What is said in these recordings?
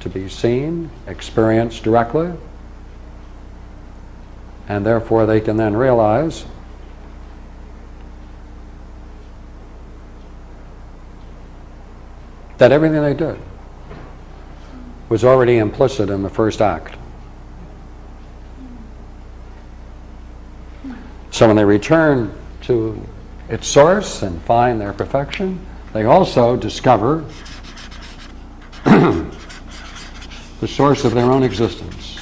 to be seen, experienced directly, and therefore they can then realize that everything they did was already implicit in the first act. So when they return to its source and find their perfection, they also discover the source of their own existence.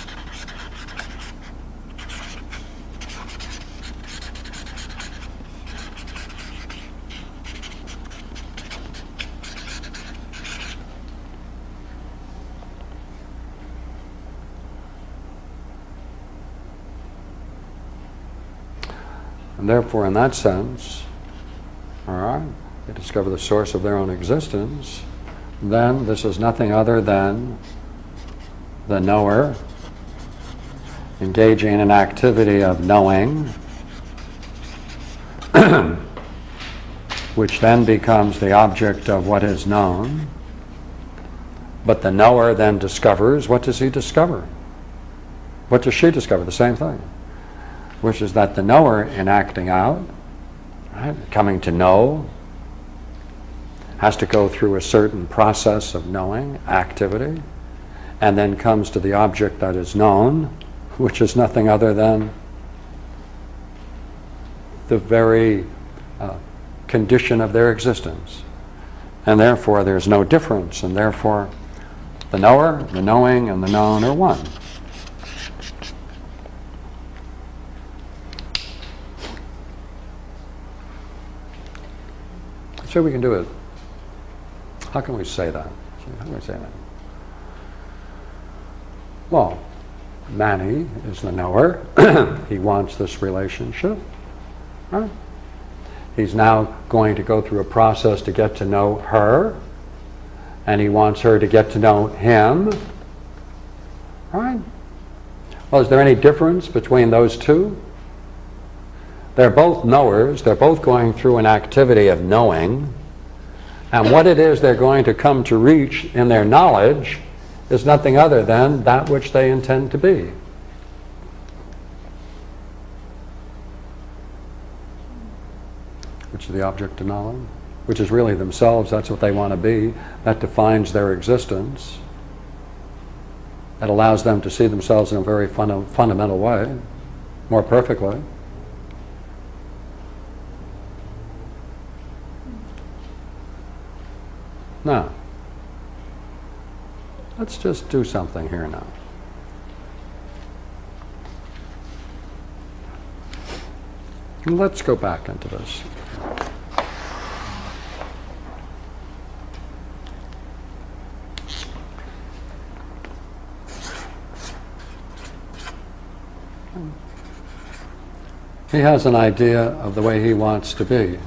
And therefore, in that sense, all right, they discover the source of their own existence, then this is nothing other than the knower engaging in an activity of knowing, which then becomes the object of what is known. But the knower then discovers, what does he discover? What does she discover? The same thing, which is that the knower, in acting out, right, coming to know, has to go through a certain process of knowing, activity, and then comes to the object that is known, which is nothing other than the very condition of their existence. And therefore there's no difference, and therefore the knower, the knowing, and the known are one. So we can do it. How can we say that? How can we say that? Well, Manny is the knower. He wants this relationship. Right? He's now going to go through a process to get to know her, and he wants her to get to know him. Right? Well, is there any difference between those two? They're both knowers. They're both going through an activity of knowing. And what it is they're going to come to reach in their knowledge is nothing other than that which they intend to be. Which is the object of knowledge, which is really themselves. That's what they want to be. That defines their existence. That allows them to see themselves in a very fundamental way, more perfectly. Now, let's just do something here now. And let's go back into this. He has an idea of the way he wants to be.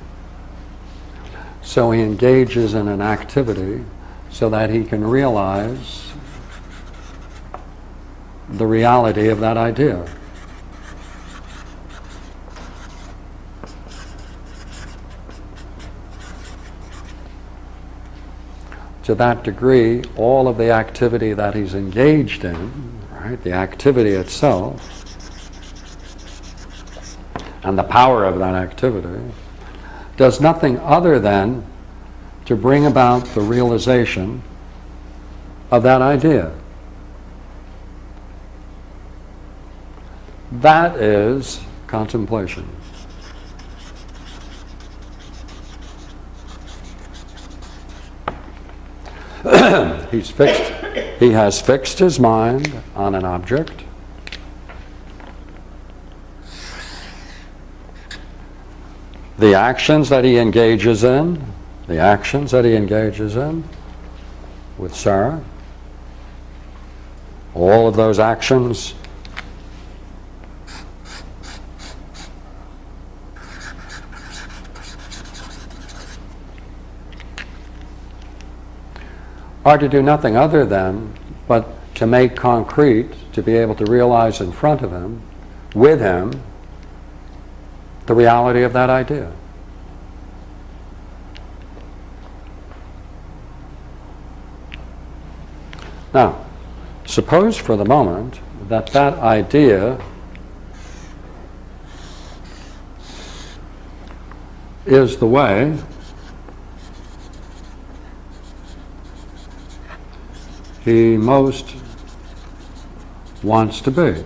So he engages in an activity so that he can realize the reality of that idea. To that degree, all of the activity that he's engaged in, right, the activity itself, and the power of that activity, does nothing other than to bring about the realization of that idea. That is contemplation. He has fixed his mind on an object. The actions that he engages in, with Sarah, all of those actions are to do nothing other than but to make concrete, to be able to realize in front of him, with him, the reality of that idea. Now, Suppose for the moment that that idea is the way he most wants to be.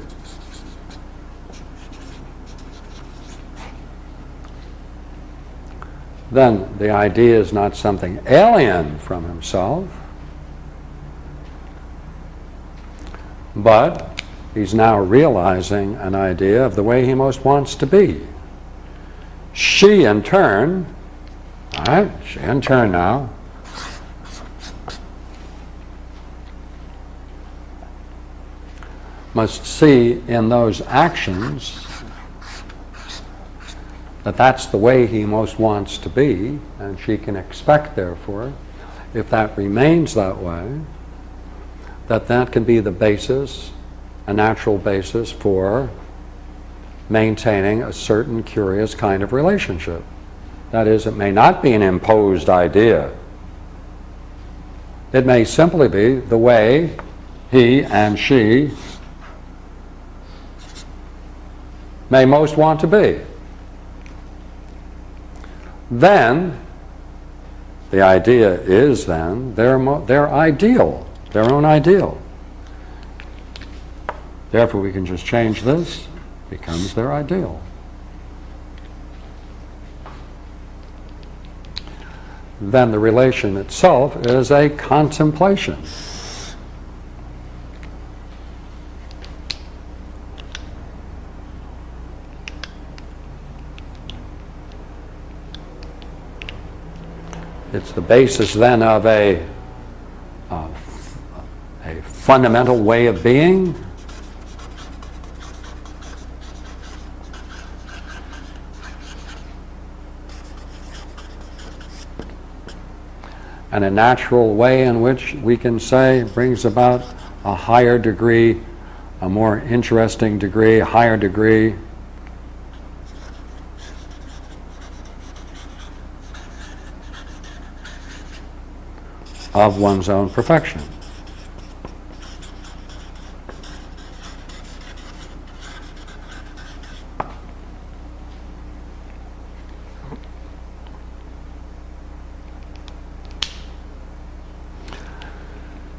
Then the idea is not something alien from himself, but he's now realizing an idea of the way he most wants to be. She in turn, all right, she in turn now, must see in those actions that that's the way he most wants to be, and she can expect, therefore, if that remains that way, that that can be the basis, a natural basis for maintaining a certain curious kind of relationship. That is, it may not be an imposed idea. It may simply be the way he and she may most want to be. Then, the idea is then their ideal, their own ideal. Therefore, we can just change this, becomes their ideal. Then the relation itself is a contemplation. It's the basis then of a fundamental way of being, and a natural way in which we can say brings about a higher degree, a more interesting degree, a higher degree of one's own perfection.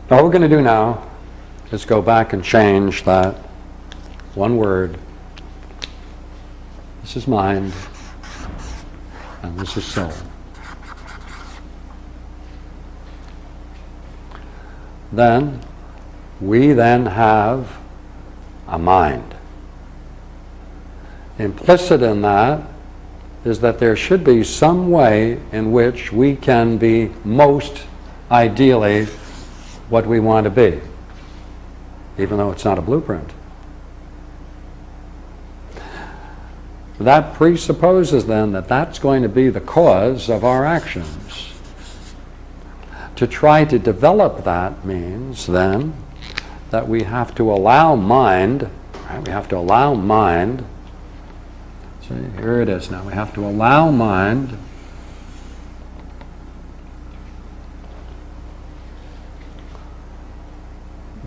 Now, what we're going to do now is go back and change that one word. This is mind, and this is soul. Then, we then have a mind. Implicit in that is that there should be some way in which we can be most ideally what we want to be, even though it's not a blueprint. That presupposes then that that's going to be the cause of our actions. To try to develop that means then that we have to allow mind, right? We have to allow mind, see, here it is now, we have to allow mind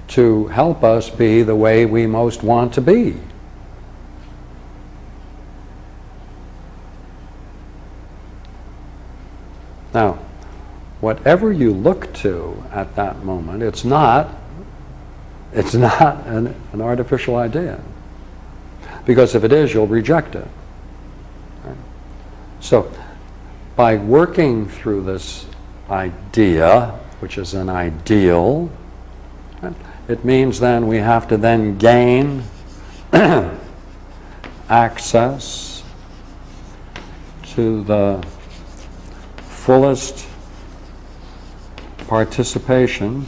to help us be the way we most want to be. Now, whatever you look to at that moment, it's not an artificial idea. Because if it is, you'll reject it. Right? So, by working through this idea, which is an ideal, right, it means then we have to then gain access to the fullest participation